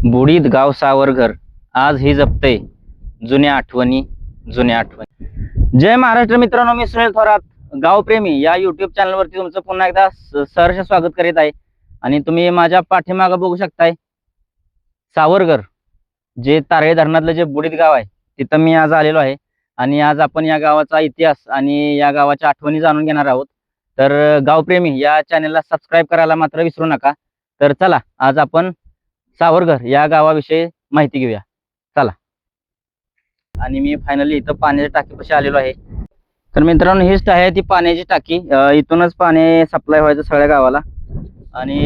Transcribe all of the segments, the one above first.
बुडीत गाव सावरघर आज ही जपते जुन्या आठवणी जुन्या आठवणी. जय महाराष्ट्र मित्रांनो, मी सुनील थोरात गावप्रेमी या युट्यूब चॅनलवरती तुमचं पुन्हा एकदा सहर्ष स्वागत करीत आहे. आणि तुम्ही माझ्या पाठीमागे बघू शकताय सावरघर, जे तारळे धरणातलं जे बुडीत गाव आहे तिथं मी आज आलेलो आहे. आणि आज आपण या गावाचा इतिहास आणि या गावाच्या आठवणी जाणून घेणार आहोत. तर गावप्रेमी या चॅनलला सबस्क्राईब करायला मात्र विसरू नका. तर चला आज आपण सावरघर या गावाविषयी माहिती घेऊया. चला. आणि मी फायनली इथं पाण्याच्या टाकीपाशी आलेलो आहे. तर मित्रांनो, हीच आहे ती पाण्याची टाकी. इथूनच पाणी सप्लाय व्हायचं सगळ्या गावाला. आणि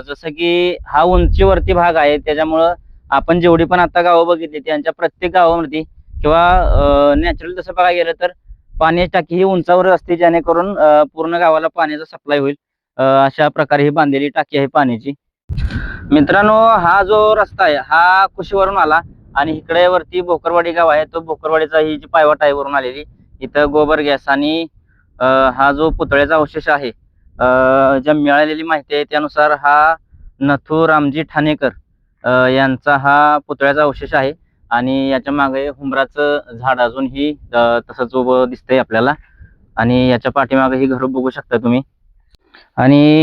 जसं की हा उंचीवरती भाग आहे, त्याच्यामुळं आपण जेवढी पण आता गावं बघितली त्यांच्या प्रत्येक गावावरती किंवा नॅचरल तसं बघायला गेलं तर पाण्याची टाकी ही उंचावर असते, जेणेकरून पूर्ण गावाला पाण्याचा सप्लाय होईल. अशा प्रकारे ही बांधलेली टाकी आहे पाण्याची. मित्रांनो, हा जो रस्ता आहे हा कुशीवरून आला आणि इकडे वरती भोकरवाडी गाव आहे, तो भोकरवाडीचा ही जी पायवाट आहे वरून आलेली, इथं गोबर गॅस आणि हा जो पुतळ्याचा अवशेष आहे, ज्या मिळालेली माहिती आहे त्यानुसार हा नथू रामजी ठाणेकर यांचा हा पुतळ्याचा अवशेष आहे. आणि याच्या मागे हुंबराचं झाड अजूनही तसंच उभं दिसतंय आपल्याला. आणि याच्या पाठीमागे ही घर बघू शकता तुम्ही. आणि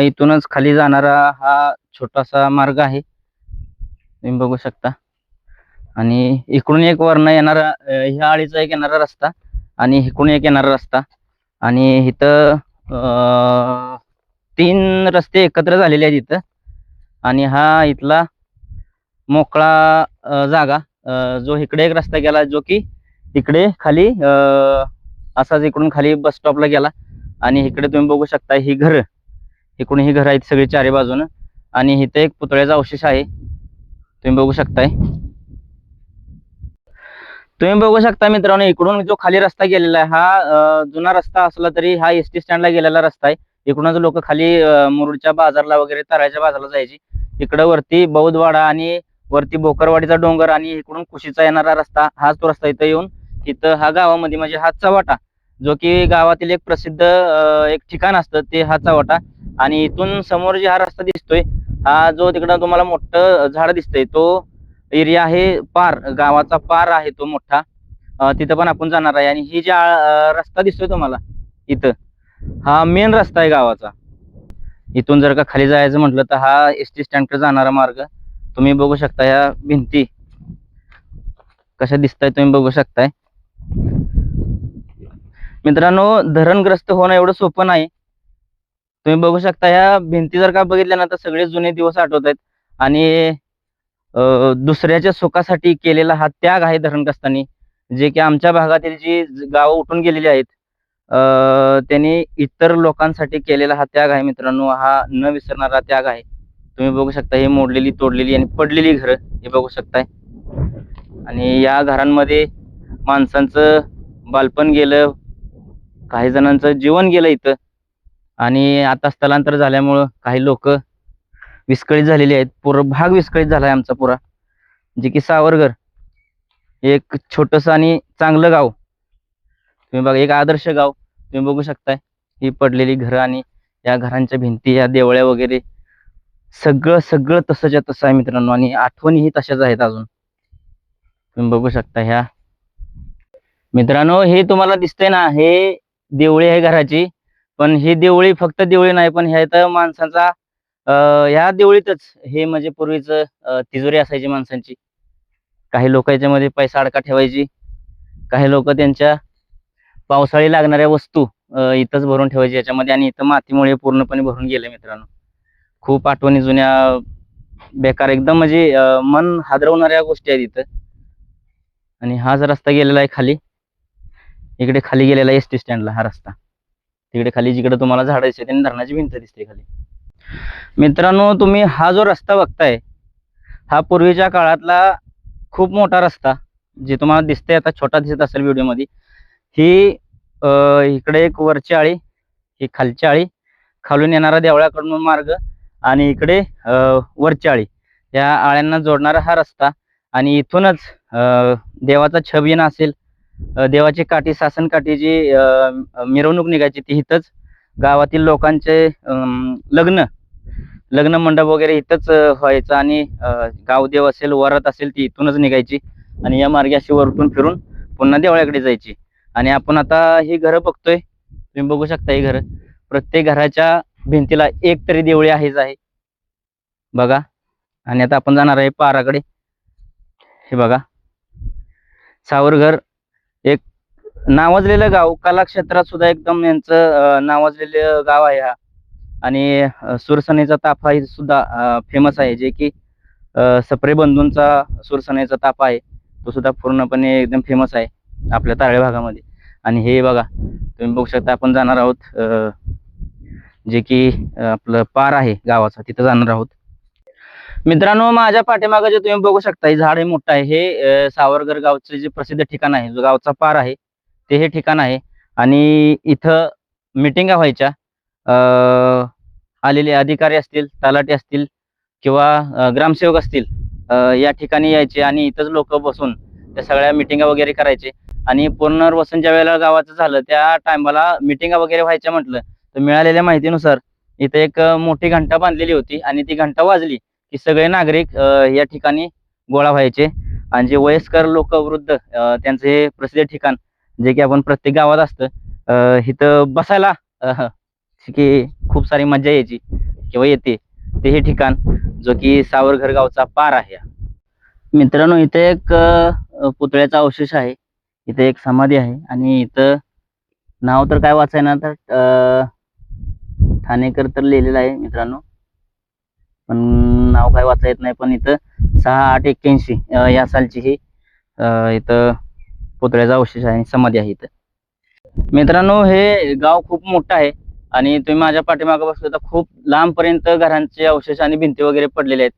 इथूनच खाली जाणारा हा छोटासा मार्ग आहे, तुम्ही बघू शकता. आणि इकडून एक वरनं येणारा ह्या आळीचा एक येणारा रस्ता आणि इकडून एक येणारा रस्ता. आणि इथं 3 रस्ते एकत्र झालेले आहेत इथं. आणि हा इथला मोकळा जागा, जो इकडे एक रस्ता गेला जो की इकडे खाली असाच इकडून खाली बस स्टॉपला गेला. आणि इकडे तुम्ही बघू शकता ही घर, इकडून ही घर आहेत सगळी चारी बाजूनं. आणि इथे एक पुतळ्याचा अवशेष आहे, तुम्ही बघू शकताय. तुम्ही बघू शकता मित्रांनो, इकडून जो खाली रस्ता गेलेला आहे हा जुना रस्ता असला तरी हा एसटी स्टँडला गेलेला रस्ता आहे. इकडूनच लोक खाली मुरुडच्या बाजारला वगैरे ताराच्या बाजारला जायची. इकडं वरती बौद्धवाडा आणि वरती भोकरवाडीचा डोंगर आणि इकडून कुशीचा येणारा रस्ता, हाच तो रस्ता. इथं येऊन इथं हा गावामध्ये म्हणजे हा चव्हाटा, जो की गावातील एक प्रसिद्ध एक ठिकाण असतं ते हा चव्हाटा. आणि इथून समोर जे हा रस्ता दिसतोय, हा जो तिकडं तुम्हाला मोठं झाड दिसतंय तो एरिया आहे पार, गावाचा पार आहे तो मोठा. तिथं पण आपण जाणार आहे. आणि ही जी रस्ता दिसतोय तुम्हाला इथं, हा मेन रस्ता आहे गावाचा. इथून जर का खाली जायचं म्हटलं तर हा एसटी स्टँडकडे जाणारा मार्ग. तुम्ही बघू शकता ह्या भिंती कशा दिसताय, तुम्ही बघू शकताय. मित्रांनो, धरणग्रस्त होणं एवढं सोपं नाही. तुम्ही बघू शकता ह्या भिंती जर का बघितल्या ना तर सगळे जुने दिवस आठवत आहेत. आणि दुसऱ्याच्या सुखासाठी केलेला हा त्याग आहे धरणग्रस्तांनी, जे की आमच्या भागातील जी गावं उठून गेलेली आहेत त्यांनी इतर लोकांसाठी केलेला हा त्याग आहे. मित्रांनो, हा न विसरणारा त्याग आहे. तुम्ही बघू शकता ही मोडलेली तोडलेली आणि पडलेली घरं हे बघू शकताय. आणि या घरांमध्ये माणसांचं बालपण गेलं, काही जणांचं जीवन गेलं इथं. आणि आता स्थलांतर झाल्यामुळं काही लोक विस्कळीत झालेली आहेत. पूर्ण भाग विस्कळीत झालाय आमचा पुरा. जे की सावरघर एक छोटस आणि चांगलं गाव, तुम्ही बघा, एक आदर्श गाव तुम्ही बघू शकताय. ही पडलेली घरं आणि या घरांच्या भिंती, या देवळ्या वगैरे सगळं सगळं तसंच्या तसं आहे मित्रांनो. आणि आठवणीही तशाच आहेत अजून, तुम्ही बघू शकता. ह्या मित्रांनो, हे तुम्हाला दिसतंय ना, हे देवळी आहे घराची. पण ही देवळी फक्त देवळी नाही, पण ह्या इथं माणसांचा ह्या देवळीतच हे म्हणजे पूर्वीच तिजोरी असायची माणसांची. काही लोक याच्यामध्ये पैसा अडका ठेवायची, काही लोक त्यांच्या पावसाळी लागणाऱ्या वस्तू इथंच भरून ठेवायची याच्यामध्ये. आणि इथं मातीमुळे पूर्णपणे भरून गेले मित्रांनो. खूप आठवणी जुन्या, बेकार एकदम, म्हणजे मन हादरवणाऱ्या गोष्टी आहेत इथं. आणि हा जो रस्ता गेलेला आहे खाली, इकडे खाली गेलेला आहे एसटी स्टँडला हा रस्ता. तिकडे खाली जिकडे तुम्हाला झाडं दिसते आणि धरणाची भिंत दिसते खाली. मित्रांनो, तुम्ही हा जो रस्ता बघताय हा पूर्वीच्या काळातला खूप मोठा रस्ता, जे तुम्हाला दिसतंय आता छोटा दिसत असेल व्हिडिओमध्ये. ही इकडे एक वरची आळी, ही खालची आळी, खालून येणारा देवळाकडून मार्ग आणि इकडे वरची आळी, या आळ्यांना जोडणारा हा रस्ता. आणि इथूनच देवाचा छबिना असेल, देवाची काठी, सासन काठी जी मिरवणूक निघायची ती इथंच. गावातील लोकांचे लग्न लग्न मंडप वगैरे इथंच व्हायचं आणि गावदेव असेल वरात असेल ती इथूनच निघायची आणि या मार्गे अशी वरतून फिरून पुन्हा देवळाकडे जायची. आणि आपण आता ही घरं बघतोय, तुम्ही बघू शकता ही घरं. प्रत्येक घराच्या भिंतीला एक तरी देवळी आहेच आहे बघा. आणि आता आपण जाणार आहे पाराकडे. हे बघा, सावरघर एक नावाजलेलं गाव, कलाक्षेत्रात सुद्धा एकदम यांचं नावाजलेलं गाव आहे हा. आणि सुरसनेचा ताफा ही सुद्धा फेमस आहे, जे की सप्रे बंधूंचा सुरसनेचा ताफा आहे, तो सुद्धा पूर्णपणे एकदम फेमस आहे आपल्या तारळे भागामध्ये. आणि हे बघा तुम्ही बघू शकता, आपण जाणार आहोत जे की आपलं पार आहे गावाचा, तिथं जाणार आहोत. मित्रांनो, माझ्या पाठीमागे जे तुम्ही बघू शकता हे झाड हे मोठं आहे. हे सावरगर गावचे जे प्रसिद्ध ठिकाण आहे, जो गावचा पार आहे ते हे ठिकाण आहे. आणि इथं मिटिंगा व्हायच्या, आलेले अधिकारी असतील, तलाठी असतील किंवा ग्रामसेवक असतील, या ठिकाणी यायचे आणि इथंच लोक बसून त्या सगळ्या मिटिंगा वगैरे करायचे. आणि पुनर्वसन ज्या वेळेला गावाचं झालं त्या टायमाला मिटिंगा वगैरे व्हायच्या म्हटलं तर मिळालेल्या माहितीनुसार इथे एक मोठी घंटा बांधलेली होती आणि ती घंटा वाजली की सगळे नागरिक या ठिकाणी गोळा व्हायचे. आणि जे वयस्कर लोक, वृद्ध, त्यांचे हे प्रसिद्ध ठिकाण जे की आपण प्रत्येक गावात असतं, इथं बसायला की खूप सारी मजा यायची किंवा येते, ते हे ठिकाण जो की सावरघर गावचा पार आहे. मित्रांनो, इथे एक पुतळ्याचा अवशेष आहे, इथे एक समाधी आहे. आणि इथं नाव तर काय वाचाय ना तर ठाणेकर तर लिहिलेलं आहे मित्रांनो, पण नाव काय वाचा येत नाही. पण इथं 6/8/81 या सालची ही इथं पुतळ्याचा अवशेष आहे, समाधी आहे इथं. मित्रांनो, हे गाव खूप मोठं आहे आणि तुम्ही माझ्या पाठीमागे बसलो तर खूप लांबपर्यंत घरांचे अवशेष आणि भिंती वगैरे पडलेले आहेत.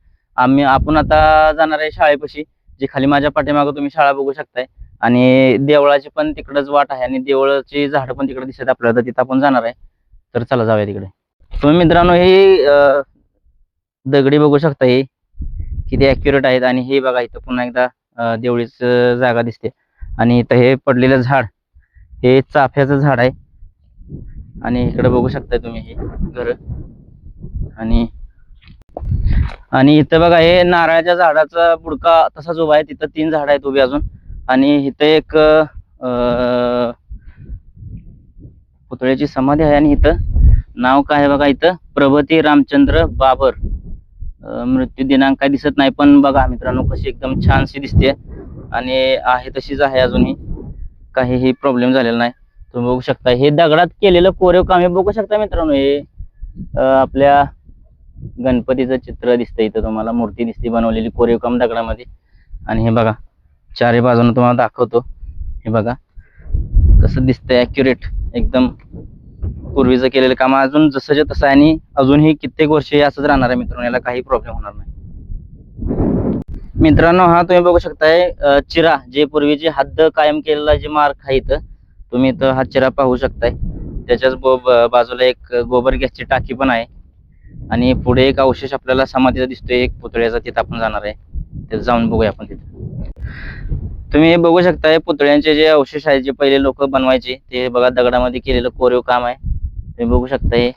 आपण आता जाणार आहे शाळेपाशी, जे खाली माझ्या पाठीमागे तुम्ही शाळा बघू शकताय. आणि देवळाची पण तिकडच वाट आहे आणि देवळाची झाडं पण तिकडे दिसत आपल्याला, तर तिथं आपण जाणार आहे. तर चला जाऊया तिकडे. तुम्ही मित्रांनो ही दगडी बघू शकता, हे किती ॲक्युरेट आहेत. आणि हे बघा इथं पुन्हा एकदा देवळीच जागा दिसते. आणि इथं हे पडलेलं झाड हे चाफ्याचं झाड आहे. आणि इकडे बघू शकता तुम्ही हे घर. आणि इथं बघा हे नारळाच्या झाडाचा बुडका तसाच उभा आहे, तिथं 3 झाड आहेत उभी अजून. आणि इथं एक पुतळ्याची समाधी आहे. आणि इथं नाव काय आहे बघा, इथं प्रभती रामचंद्र बाबर. मृत्यू दिनांक काय दिसत नाही, पण बघा मित्रांनो कशी एकदम छानशी दिसते आणि आहे तशीच आहे अजूनही, काहीही प्रॉब्लेम झालेला नाही. तुम्ही बघू शकता हे दगडात केलेलं कोरीव काम हे बघू शकता मित्रांनो. हे आपल्या गणपतीचं चित्र दिसतं इथं, तुम्हाला मूर्ती दिसते बनवलेली कोरीव काम दगडामध्ये. आणि हे बघा चारी बाजूने तुम्हाला दाखवतो, हे बघा कसं दिसतंय ॲक्युरेट एकदम. पूर्वीचं केलेलं काम अजून जसंच्या तसं आहे आणि अजूनही कित्येक वर्ष असंच राहणार आहे मित्रांनो, याला काही प्रॉब्लेम होणार नाही. मित्रांनो, हा तुम्ही बघू शकताय चिरा, जे पूर्वीची हद्द कायम केलेला जे मार्क आहे इथं, तुम्ही इथं हा चिरा पाहू शकताय. त्याच्याच बाजूला एक गोबर गॅसची टाकी पण आहे. आणि पुढे एक अवशेष आपल्याला समाधीचा दिसतोय एक पुतळ्याचा, तिथं आपण जाणार आहे, तिथं जाऊन बघूया आपण. तिथं तुम्ही हे बघू शकताय पुतळ्यांचे जे अवशेष आहेत, जे पहिले लोक बनवायचे, ते बघा दगडामध्ये केलेलं कोरीव काम आहे. तुम्ही बघू शकताय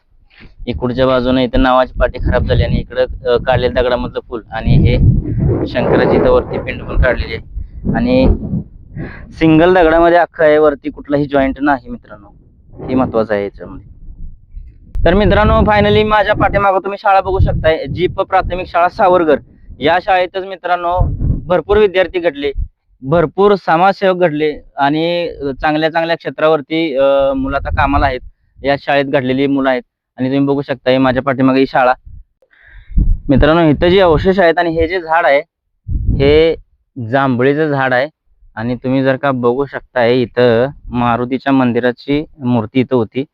इकडच्या बाजूने इथं नावाची पाटी खराब झाली आणि इकडं काढलेलं दगडामधलं फुल. आणि हे शंकराची इथं वरती पिंड पण काढलेली आहे आणि सिंगल दगडामध्ये अख्खं आहे, वरती कुठलाही जॉईंट नाही मित्रांनो, हे महत्वाचं आहे याच्यामध्ये. तर मित्रांनो, फायनली माझ्या पाठीमागं तुम्ही शाळा बघू शकताय, जीप प्राथमिक शाळा सावरगर. या शाळेतच मित्रांनो भरपूर विद्यार्थी घडले, भरपूर समाजसेवक घडले आणि चांगल्या चांगल्या क्षेत्रावरती मुलं आता कामाला आहेत. या शाळेत घडलेली मुलं आहेत. आणि तुम्ही बघू शकता माझ्या पाठीमागे ही शाळा. मित्रांनो, इथं जे अवशेष आहेत आणि हे जे झाड आहे हे जांभळीचं झाड आहे. आणि तुम्ही जर का बघू शकताय इथं मारुतीच्या मंदिराची मूर्ती इथं होती,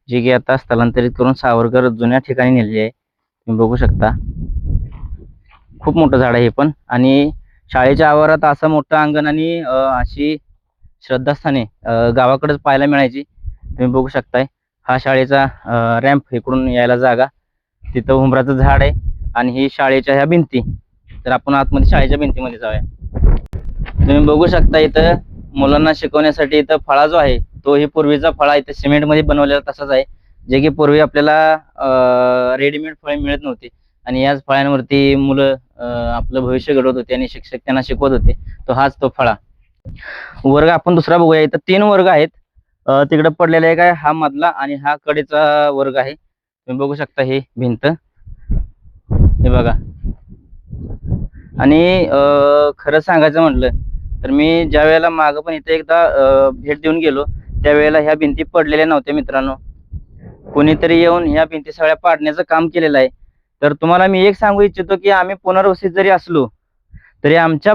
जी की आता स्थलांतरित करून सावरकर जुन्या ठिकाणी नेलेली आहे. तुम्ही बघू शकता खूप मोठं झाड आहे हे पण. आणि शाळेच्या आवारात असं मोठं अंगण आणि अशी श्रद्धास्थाने गावाकडेच पाहायला मिळायची. तुम्ही बघू शकताय हा शाळेचा रॅम्प, इकडून यायला जागा, तिथं उंबराचं झाड आहे. आणि ही शाळेच्या ह्या भिंती. तर आपण आतमध्ये शाळेच्या भिंतीमध्ये जाऊया. तुम्ही बघू शकता इथं मुलांना शिकवण्यासाठी इथं फळा जो आहे तो ही पूर्वीचा फळा इथं सिमेंटमध्ये बनवलेला तसाच आहे, जे की पूर्वी आपल्याला रेडीमेड फळे मिळत नव्हती. आणि याच फळ्यांवरती मुलं आपलं भविष्य घडवत होते आणि शिक्षक त्यांना शिकवत होते. तो हाच तो फळा. वर्ग आपण दुसरा बघूया. इथं 3 वर्ग आहेत. तिकडे पडलेला एक आहे, हा मधला आणि हा कडेचा वर्ग आहे. तुम्ही बघू शकता ही भिंत, हे बघा. आणि खरं सांगायचं म्हटलं तर मी ज्या वेळेला मागं पण इथे एकदा भेट देऊन गेलो, त्यावेळेला ह्या भिंती पडलेल्या नव्हत्या मित्रांनो. कोणीतरी येऊन ह्या भिंती सगळ्या पाडण्याचं काम केलेलं आहे. तर तुम्हाला मी एक सांगू इच्छितो की आम्ही पुनर्वसित जरी असलो तरी आमच्या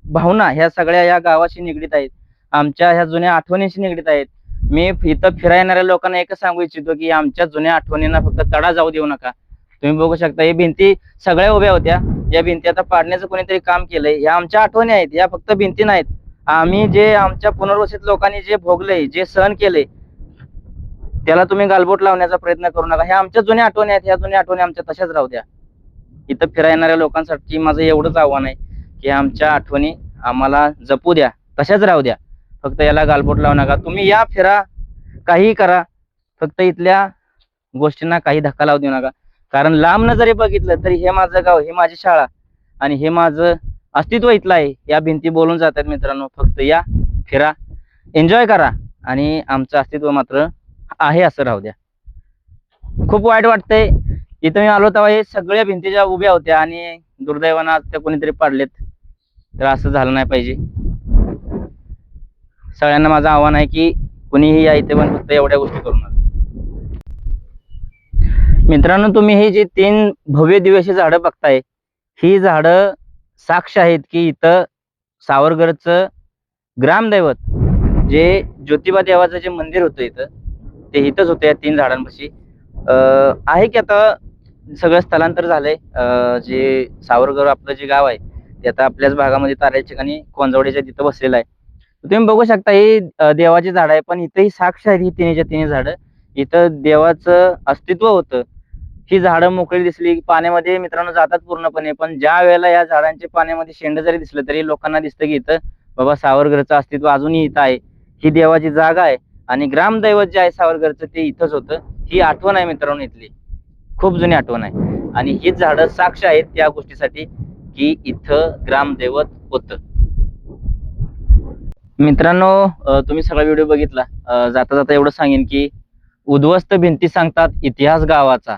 भावना ह्या सगळ्या या गावाशी निगडीत आहेत. आमच्या ह्या जुन्या आठवणींशी निगडीत आहेत. मी इथं फिरायला येणाऱ्या लोकांना एकच सांगू इच्छितो की आमच्या जुन्या आठवणींना फक्त तडा जाऊ देऊ नका. तुम्ही बघू शकता ही भिंती सगळ्या उभ्या होत्या. या भिंती आता पाडण्याचं कोणीतरी काम केलंय. या आमच्या आठवणी आहेत, या फक्त भिंती नाहीत. आम्ही जे आमच्या पुनर्वसित लोकांनी जे भोगलंय, जे सहन केलंय, त्याला तुम्ही गालबोट लावण्याचा प्रयत्न करू नका. ह्या आमच्या जुन्या आठवणी आहेत, ह्या जुन्या आठवणी आमच्या तशाच राहू द्या. इथं फिरायला येणाऱ्या लोकांसाठी माझं एवढंच आव्हान आहे की आमच्या आठवणी आम्हाला जपू द्या, तशाच राहू द्या. फक्त याला गालबोट लावू नका. तुम्ही या, फिरा, काहीही करा, फक्त इथल्या गोष्टींना काही धक्का लावू देऊ नका. कारण लांबनं जरी बघितलं तरी हे माझं गाव, ही माझी शाळा आणि हे माझं अस्तित्व इथलं आहे. या भिंती बोलून जातात मित्रांनो. फक्त या, फिरा, एन्जॉय करा आणि आमचं अस्तित्व मात्र आहे असं राहू द्या. खूप वाईट वाटतंय. इथं मी आलो तेव्हा हे सगळ्या भिंती ज्या उभ्या होत्या आणि दुर्दैवानं आज त्या कोणीतरी पाडलेत. तर असं झालं नाही पाहिजे. सगळ्यांना माझं आव्हान आहे की कुणीही या इथे पण फक्त एवढ्या गोष्टी करू नका. मित्रांनो, तुम्ही ही जी 3 भव्य दिव्याची झाडं बघताय, ही झाडं साक्ष आहेत की इथं सावरगरचं ग्रामदैवत जे ज्योतिबा देवाचं जे मंदिर होतं इथं, ते इथंच होतं या 3 झाडांपाशी. आहे की आता सगळं स्थलांतर झालंय. जे सावरगर आपलं जे गाव आहे ते आता आपल्याच भागामध्ये ताराच्या ठिकाणी कोंजवड्याच्या तिथं बसलेलं आहे. तुम्ही बघू शकता ही देवाची झाड आहे, पण इथं ही साक्ष आहेत ही तिन्हीच्या तिन्ही झाडं. इथं देवाचं अस्तित्व होतं. ही झाडं मोकळी दिसली पाण्यामध्ये मित्रांनो जातात पूर्णपणे, पण ज्या वेळेला या झाडांच्या पाण्यामध्ये शेंड जरी दिसलं तरी लोकांना दिसतं की इथं बाबा सावरगरचं अस्तित्व अजूनही इथं आहे. ही देवाची जागा आहे आणि ग्रामदैवत जे आहे सावरगरचं ते इथंच होतं. ही आठवण आहे मित्रांनो इथली, खूप जुनी आठवण आहे. आणि हीच झाडं साक्ष आहेत त्या गोष्टीसाठी की इथं ग्रामदैवत होतं. मित्रांनो, तुम्ही सगळा व्हिडिओ बघितला. जाता जाता एवढं सांगेन की उद्ध्वस्त भिंती सांगतात इतिहास गावाचा,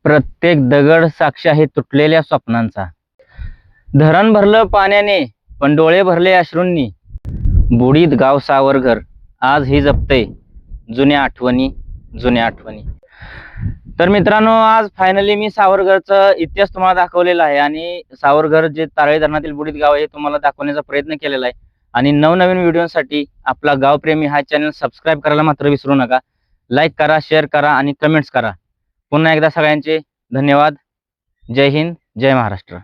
प्रत्येक दगड साक्ष आहे तुटलेल्या स्वप्नांचा. धरण भरलं पाण्याने पण डोळे भरले अश्रूंनी, बुडीत गाव सावरघर आज ही जपते जुन्या आठवणी, जुन्या आठवणी. तर मित्रांनो, आज फायनली मी सावरगरचा इतिहास तुम्हाला दाखवलेला आहे आणि सावरगर जे तारळी धरणातील बुडीत गाव आहे तुम्हाला दाखवण्याचा प्रयत्न केलेला आहे. आणि नवनवीन व्हिडिओसाठी आपला गावप्रेमी हा चॅनल सबस्क्राईब करायला मात्र विसरू नका. लाईक करा, शेअर करा आणि कमेंट्स करा. पुन्हा एकदा सगळ्यांचे धन्यवाद. जय हिंद, जय महाराष्ट्र.